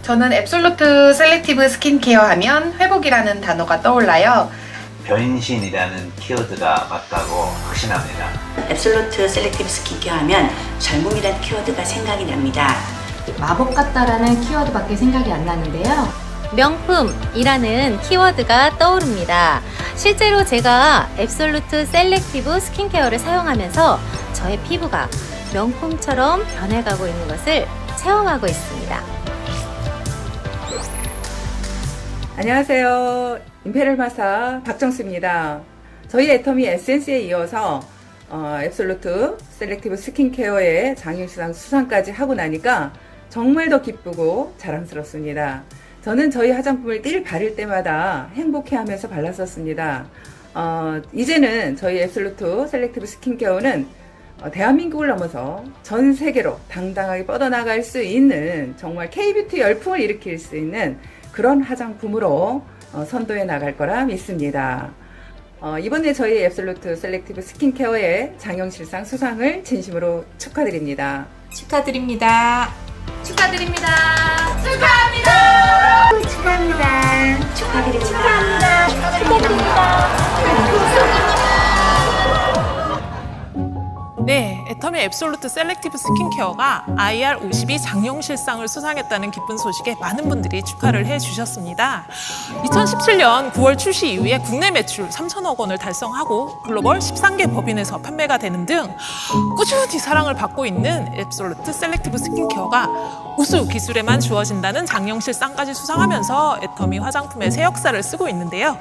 저는 앱솔루트 셀렉티브 스킨케어 하면 회복이라는 단어가 떠올라요. 변신이라는 키워드가 맞다고 확신합니다. 앱솔루트 셀렉티브 스킨케어 하면 젊음이라는 키워드가 생각이 납니다. 마법 같다라는 키워드밖에 생각이 안 나는데요. 명품이라는 키워드가 떠오릅니다. 실제로 제가 앱솔루트 셀렉티브 스킨케어를 사용하면서 저의 피부가 명품처럼 변해가고 있는 것을 체험하고 있습니다. 안녕하세요. 임페럴 마사 박정수입니다. 저희 애터미 에센스에 이어서 앱솔루트 셀렉티브 스킨케어의 장윤수상 수상까지 하고 나니까 정말 더 기쁘고 자랑스럽습니다. 저는 저희 화장품을 늘 바를 때마다 행복해하면서 발랐었습니다. 이제는 저희 앱솔루트 셀렉티브 스킨케어는 대한민국을 넘어서 전 세계로 당당하게 뻗어나갈 수 있는 정말 K뷰티 열풍을 일으킬 수 있는 그런 화장품으로 선도해 나갈 거라 믿습니다. 이번에 저희 앱솔루트 셀렉티브 스킨케어의 장영실상 수상을 진심으로 축하드립니다. 축하드립니다. 축하드립니다. 축하합니다. 네, 애터미 앱솔루트 셀렉티브 스킨케어가 IR52 장영실상을 수상했다는 기쁜 소식에 많은 분들이 축하를 해주셨습니다. 2017년 9월 출시 이후에 국내 매출 3천억 원을 달성하고 글로벌 13개 법인에서 판매가 되는 등 꾸준히 사랑을 받고 있는 앱솔루트 셀렉티브 스킨케어가 우수 기술에만 주어진다는 장영실상까지 수상하면서 애터미 화장품의 새 역사를 쓰고 있는데요.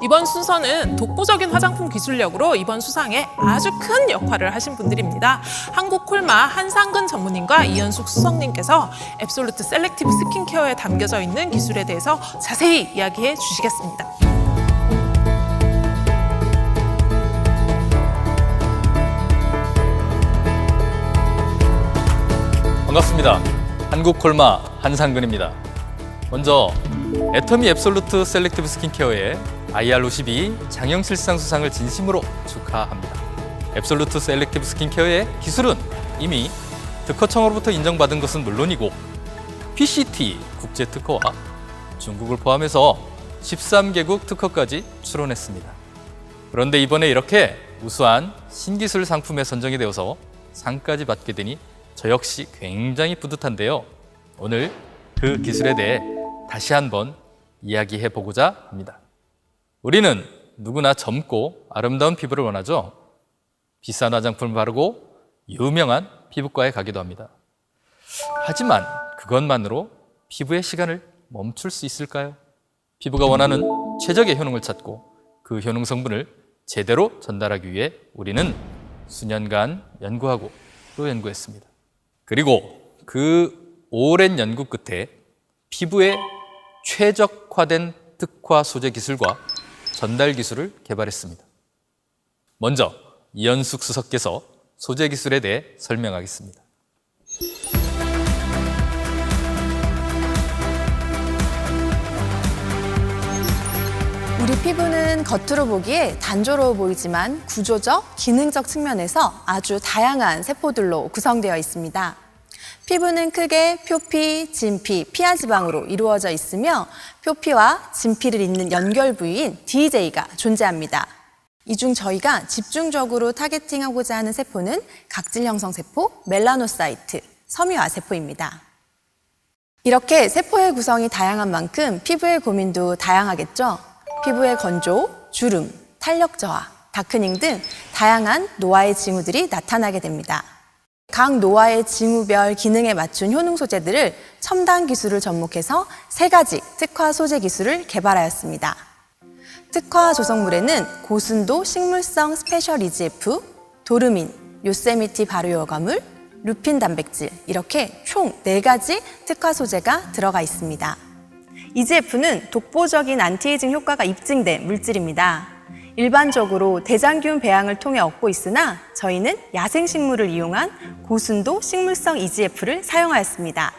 이번 순서는 독보적인 화장품 기술력으로 이번 수상에 아주 큰 역할을 하신 분들입니다. 한국콜마 한상근 전무님과 이현숙 수석님께서 앱솔루트 셀렉티브 스킨케어에 담겨져 있는 기술에 대해서 자세히 이야기해 주시겠습니다. 반갑습니다. 한국콜마 한상근입니다. 먼저 애터미 앱솔루트 셀렉티브 스킨케어의 IR52 장영실상 수상을 진심으로 축하합니다. 앱솔루트 셀렉티브 스킨케어의 기술은 이미 특허청으로부터 인정받은 것은 물론이고 PCT 국제특허와 중국을 포함해서 13개국 특허까지 출원했습니다. 그런데 이번에 이렇게 우수한 신기술 상품에 선정이 되어서 상까지 받게 되니 저 역시 굉장히 뿌듯한데요. 오늘 그 기술에 대해 다시 한번 이야기해 보고자 합니다. 우리는 누구나 젊고 아름다운 피부를 원하죠. 비싼 화장품을 바르고 유명한 피부과에 가기도 합니다. 하지만 그것만으로 피부의 시간을 멈출 수 있을까요? 피부가 원하는 최적의 효능을 찾고 그 효능 성분을 제대로 전달하기 위해 우리는 수년간 연구하고 또 연구했습니다. 그리고 그 오랜 연구 끝에 피부에 최적화된 특화 소재 기술과 전달 기술을 개발했습니다. 먼저 이현숙 수석께서 소재 기술에 대해 설명하겠습니다. 우리 피부는 겉으로 보기에 단조로워 보이지만 구조적, 기능적 측면에서 아주 다양한 세포들로 구성되어 있습니다. 피부는 크게 표피, 진피, 피하지방으로 이루어져 있으며 표피와 진피를 잇는 연결 부위인 DJ가 존재합니다. 이 중 저희가 집중적으로 타겟팅하고자 하는 세포는 각질 형성 세포, 멜라노사이트, 섬유화 세포입니다. 이렇게 세포의 구성이 다양한 만큼 피부의 고민도 다양하겠죠. 피부의 건조, 주름, 탄력 저하, 다크닝 등 다양한 노화의 징후들이 나타나게 됩니다. 각 노화의 징후별 기능에 맞춘 효능 소재들을 첨단 기술을 접목해서 3가지 특화 소재 기술을 개발하였습니다. 특화 조성물에는 고순도 식물성 스페셜 EGF, 도르민, 요세미티 발효 여과물, 루핀 단백질 이렇게 총 4가지 특화 소재가 들어가 있습니다. EGF는 독보적인 안티에이징 효과가 입증된 물질입니다. 일반적으로 대장균 배양을 통해 얻고 있으나 저희는 야생식물을 이용한 고순도 식물성 EGF를 사용하였습니다.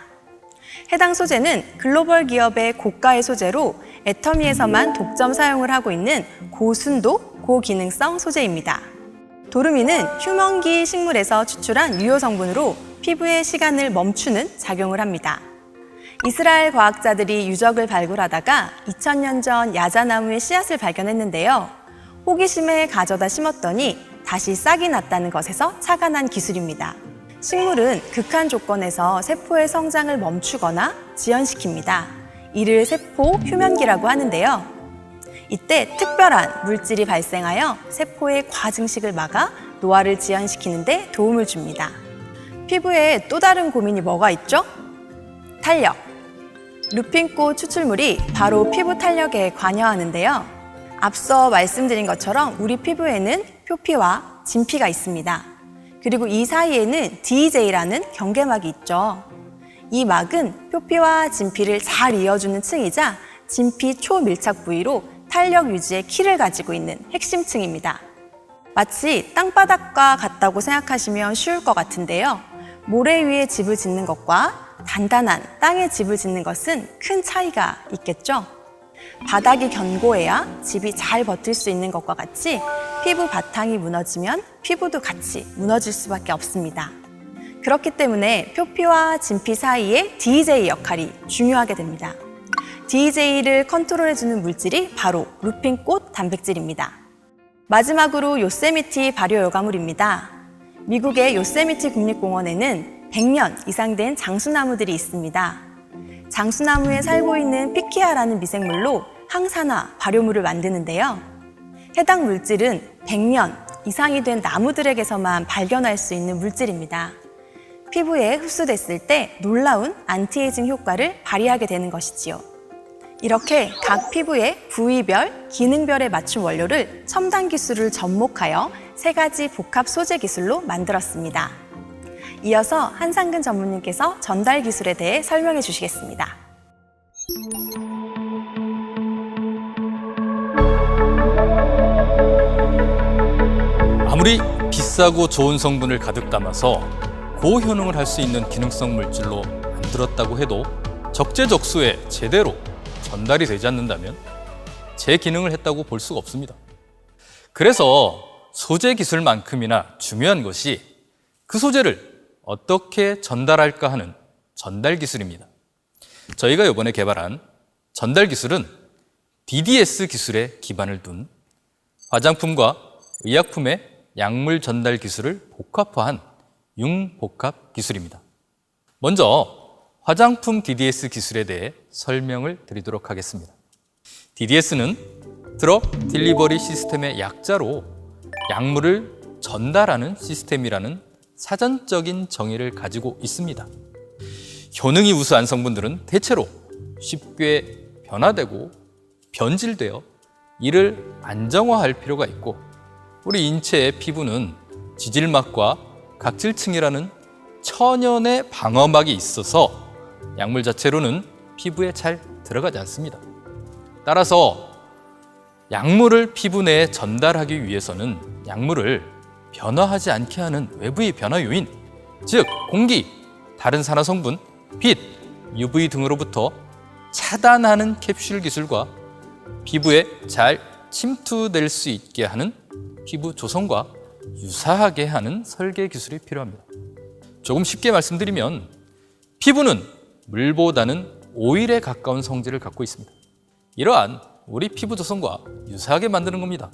해당 소재는 글로벌 기업의 고가의 소재로 애터미에서만 독점 사용을 하고 있는 고순도, 고기능성 소재입니다. 도루민은 휴먼기 식물에서 추출한 유효 성분으로 피부의 시간을 멈추는 작용을 합니다. 이스라엘 과학자들이 유적을 발굴하다가 2000년 전 야자나무의 씨앗을 발견했는데요. 호기심에 가져다 심었더니 다시 싹이 났다는 것에서 착안한 기술입니다. 식물은 극한 조건에서 세포의 성장을 멈추거나 지연시킵니다. 이를 세포 휴면기라고 하는데요. 이때 특별한 물질이 발생하여 세포의 과증식을 막아 노화를 지연시키는 데 도움을 줍니다. 피부에 또 다른 고민이 뭐가 있죠? 탄력. 루핀꽃 추출물이 바로 피부 탄력에 관여하는데요. 앞서 말씀드린 것처럼 우리 피부에는 표피와 진피가 있습니다. 그리고 이 사이에는 DJ라는 경계막이 있죠. 이 막은 표피와 진피를 잘 이어주는 층이자 진피 초밀착 부위로 탄력 유지의 키를 가지고 있는 핵심 층입니다. 마치 땅바닥과 같다고 생각하시면 쉬울 것 같은데요. 모래 위에 집을 짓는 것과 단단한 땅에 집을 짓는 것은 큰 차이가 있겠죠? 바닥이 견고해야 집이 잘 버틸 수 있는 것과 같이 피부 바탕이 무너지면 피부도 같이 무너질 수밖에 없습니다. 그렇기 때문에 표피와 진피 사이의 DJ 역할이 중요하게 됩니다. DJ를 컨트롤해주는 물질이 바로 루핀꽃 단백질입니다. 마지막으로 요세미티 발효요가물입니다. 미국의 요세미티 국립공원에는 100년 이상 된 장수나무들이 있습니다. 장수나무에 살고 있는 피키아라는 미생물로 항산화 발효물을 만드는데요. 해당 물질은 100년 이상이 된 나무들에게서만 발견할 수 있는 물질입니다. 피부에 흡수됐을 때 놀라운 안티에이징 효과를 발휘하게 되는 것이지요. 이렇게 각 피부의 부위별, 기능별에 맞춘 원료를 첨단 기술을 접목하여 3가지 복합 소재 기술로 만들었습니다. 이어서 한상근 전무님께서 전달 기술에 대해 설명해 주시겠습니다. 아무리 비싸고 좋은 성분을 가득 담아서 고효능을 할 수 있는 기능성 물질로 만들었다고 해도 적재적소에 제대로 전달이 되지 않는다면 제 기능을 했다고 볼 수가 없습니다. 그래서 소재 기술만큼이나 중요한 것이 그 소재를 어떻게 전달할까 하는 전달 기술입니다. 저희가 이번에 개발한 전달 기술은 DDS 기술에 기반을 둔 화장품과 의약품의 약물 전달 기술을 복합화한 융복합 기술입니다. 먼저 화장품 DDS 기술에 대해 설명을 드리도록 하겠습니다. DDS는 드럭 딜리버리 시스템의 약자로 약물을 전달하는 시스템이라는 사전적인 정의를 가지고 있습니다. 효능이 우수한 성분들은 대체로 쉽게 변화되고 변질되어 이를 안정화할 필요가 있고 우리 인체의 피부는 지질막과 각질층이라는 천연의 방어막이 있어서 약물 자체로는 피부에 잘 들어가지 않습니다. 따라서 약물을 피부 내에 전달하기 위해서는 약물을 변화하지 않게 하는 외부의 변화 요인, 즉 공기, 다른 산화 성분, 빛, UV 등으로부터 차단하는 캡슐 기술과 피부에 잘 침투될 수 있게 하는 피부 조성과 유사하게 하는 설계 기술이 필요합니다. 조금 쉽게 말씀드리면 피부는 물보다는 오일에 가까운 성질을 갖고 있습니다. 이러한 우리 피부 조성과 유사하게 만드는 겁니다.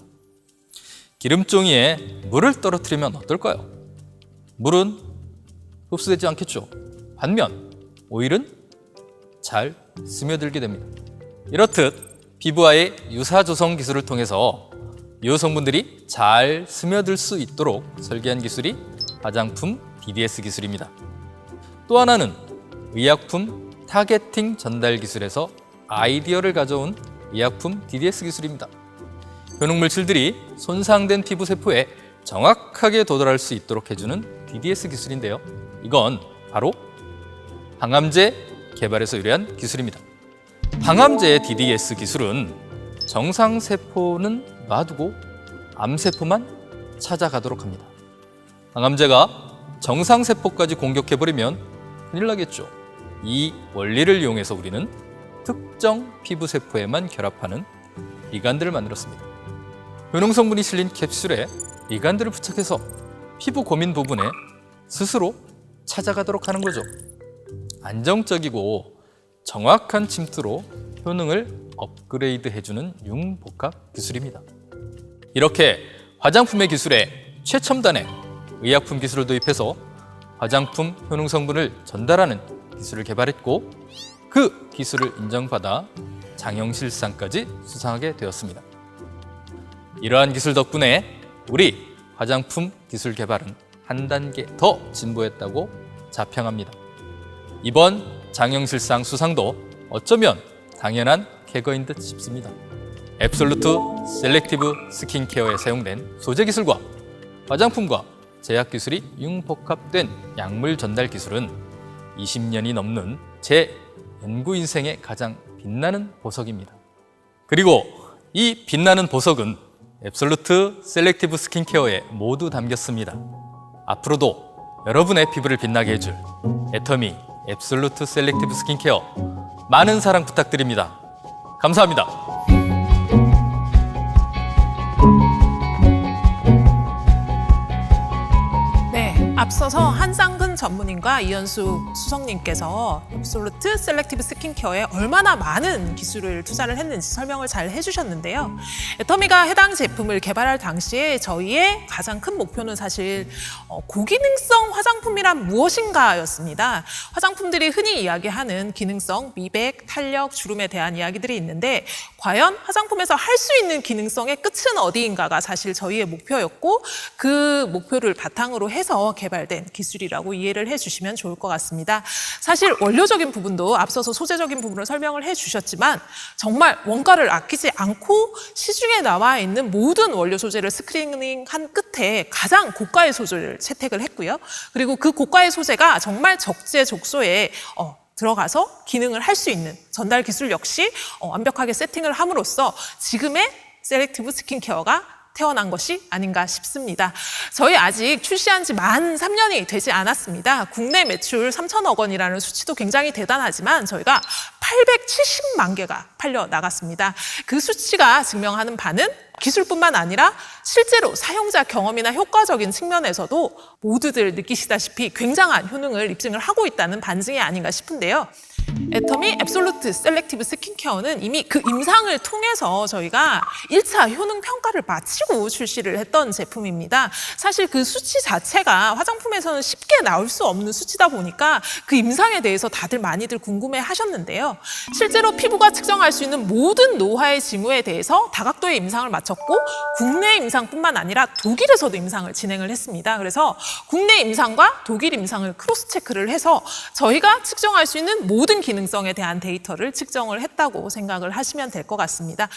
기름종이에 물을 떨어뜨리면 어떨까요? 물은 흡수되지 않겠죠. 반면 오일은 잘 스며들게 됩니다. 이렇듯 피부와의 유사 조성 기술을 통해서 유효 성분들이 잘 스며들 수 있도록 설계한 기술이 화장품 DDS 기술입니다. 또 하나는 의약품 타겟팅 전달 기술에서 아이디어를 가져온 의약품 DDS 기술입니다. 효능 물질들이 손상된 피부 세포에 정확하게 도달할 수 있도록 해주는 DDS 기술인데요. 이건 바로 항암제 개발에서 유래한 기술입니다. 항암제의 DDS 기술은 정상 세포는 놔두고 암세포만 찾아가도록 합니다. 항암제가 정상 세포까지 공격해버리면 큰일 나겠죠. 이 원리를 이용해서 우리는 특정 피부 세포에만 결합하는 리간드를 만들었습니다. 효능 성분이 실린 캡슐에 리간드를 부착해서 피부 고민 부분에 스스로 찾아가도록 하는 거죠. 안정적이고 정확한 침투로 효능을 업그레이드 해주는 융복합 기술입니다. 이렇게 화장품의 기술에 최첨단의 의약품 기술을 도입해서 화장품 효능 성분을 전달하는 기술을 개발했고 그 기술을 인정받아 장영실상까지 수상하게 되었습니다. 이러한 기술 덕분에 우리 화장품 기술 개발은 한 단계 더 진보했다고 자평합니다. 이번 장영실상 수상도 어쩌면 당연한 쾌거인 듯 싶습니다. 앱솔루트 셀렉티브 스킨케어에 사용된 소재 기술과 화장품과 제약 기술이 융복합된 약물 전달 기술은 20년이 넘는 제 연구 인생의 가장 빛나는 보석입니다. 그리고 이 빛나는 보석은 앱솔루트 셀렉티브 스킨케어에 모두 담겼습니다. 앞으로도 여러분의 피부를 빛나게 해줄 애터미 앱솔루트 셀렉티브 스킨케어 많은 사랑 부탁드립니다. 감사합니다. 네, 앞서서 한상근 전문인과 이현숙 수석님께서 앱솔루트 셀렉티브 스킨케어에 얼마나 많은 기술을 투자를 했는지 설명을 잘 해주셨는데요. 애터미가 해당 제품을 개발할 당시에 저희의 가장 큰 목표는 사실 고기능성 화장품이란 무엇인가였습니다. 화장품들이 흔히 이야기하는 기능성, 미백, 탄력, 주름에 대한 이야기들이 있는데 과연 화장품에서 할 수 있는 기능성의 끝은 어디인가가 사실 저희의 목표였고 그 목표를 바탕으로 해서 개발된 기술이라고 이해를 해주시면 좋을 것 같습니다. 사실 원료적인 부분도 앞서서 소재적인 부분을 설명을 해주셨지만 정말 원가를 아끼지 않고 시중에 나와 있는 모든 원료 소재를 스크리닝한 끝에 가장 고가의 소재를 채택을 했고요. 그리고 그 고가의 소재가 정말 적재적소에 들어가서 기능을 할 수 있는 전달 기술 역시 완벽하게 세팅을 함으로써 지금의 셀렉티브 스킨케어가 태어난 것이 아닌가 싶습니다. 저희 아직 출시한 지 만 3년이 되지 않았습니다. 국내 매출 3천억 원이라는 수치도 굉장히 대단하지만 저희가 870만 개가 팔려 나갔습니다. 그 수치가 증명하는 바는 기술뿐만 아니라 실제로 사용자 경험이나 효과적인 측면에서도 모두들 느끼시다시피 굉장한 효능을 입증을 하고 있다는 반증이 아닌가 싶은데요. 애터미 앱솔루트 셀렉티브 스킨케어는 이미 그 임상을 통해서 저희가 1차 효능 평가를 마치고 출시를 했던 제품입니다. 사실 그 수치 자체가 화장품에서는 쉽게 나올 수 없는 수치다 보니까 그 임상에 대해서 다들 많이들 궁금해 하셨는데요. 실제로 피부가 측정할 수 있는 모든 노화의 징후에 대해서 다각도의 임상을 마쳤고 국내 임상뿐만 아니라 독일에서도 임상을 진행을 했습니다. 그래서 국내 임상과 독일 임상을 크로스 체크를 해서 저희가 측정할 수 있는 모든 기능성에 대한 데이터를 측정을 했다고 생각을 하시면 될 것 같습니다.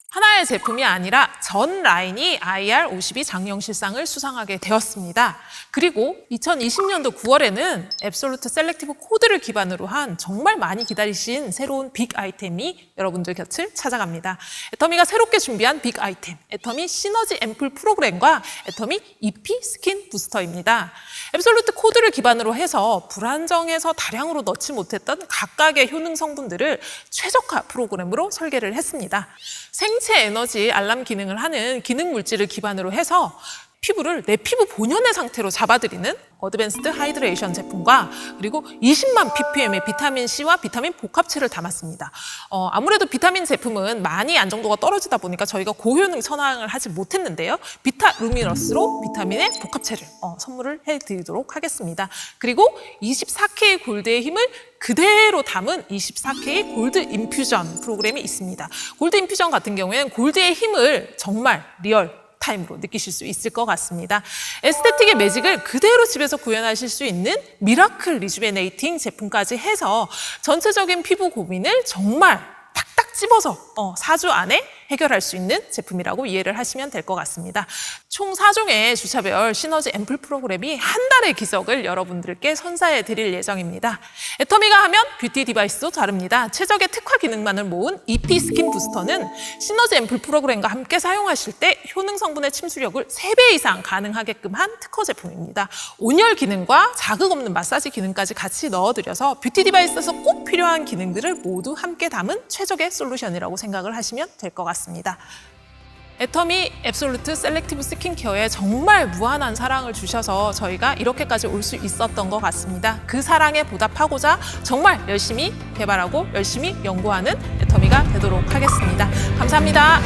하나의 제품이 아니라 전 라인이 IR52 장영실상을 수상하게 되었습니다. 그리고 2020년도 9월에는 앱솔루트 셀렉티브 코드를 기반으로 한 정말 많이 기다리신 새로운 빅 아이템이 여러분들 곁을 찾아갑니다. 애터미가 새롭게 준비한 빅 아이템, 애터미 시너지 앰플 프로그램과 애터미 EP 스킨 부스터입니다. 앱솔루트 코드를 기반으로 해서 불안정해서 다량으로 넣지 못했던 각각의 효능 성분들을 최적화 프로그램으로 설계를 했습니다. 생체 에너지 알람 기능을 하는 기능 물질을 기반으로 해서 피부를 내 피부 본연의 상태로 잡아들이는 어드밴스드 하이드레이션 제품과 그리고 20만 ppm의 비타민C와 비타민 복합체를 담았습니다. 아무래도 비타민 제품은 많이 안정도가 떨어지다 보니까 저희가 고효능 선항을 하지 못했는데요. 비타루미너스로 비타민의 복합체를 선물을 해드리도록 하겠습니다. 그리고 24K 골드의 힘을 그대로 담은 24K 골드 인퓨전 프로그램이 있습니다. 골드 인퓨전 같은 경우에는 골드의 힘을 정말 리얼 타임으로 느끼실 수 있을 것 같습니다. 에스테틱의 매직을 그대로 집에서 구현하실 수 있는 미라클 리주베네이팅 제품까지 해서 전체적인 피부 고민을 정말 탁탁 딱 집어서 4주 안에 해결할 수 있는 제품이라고 이해를 하시면 될 것 같습니다. 총 4종의 주차별 시너지 앰플 프로그램이 한 달의 기적을 여러분들께 선사해 드릴 예정입니다. 애터미가 하면 뷰티 디바이스도 다릅니다. 최적의 특화 기능만을 모은 EP 스킨 부스터는 시너지 앰플 프로그램과 함께 사용하실 때 효능 성분의 침수력을 3배 이상 가능하게끔 한 특허 제품입니다. 온열 기능과 자극 없는 마사지 기능까지 같이 넣어드려서 뷰티 디바이스에서 꼭 필요한 기능들을 모두 함께 담은 최적의 솔루션이라고 생각을 하시면 될 것 같습니다. 애터미 앱솔루트 셀렉티브 스킨케어에 정말 무한한 사랑을 주셔서 저희가 이렇게까지 올 수 있었던 것 같습니다. 그 사랑에 보답하고자 정말 열심히 개발하고 열심히 연구하는 애터미가 되도록 하겠습니다. 감사합니다.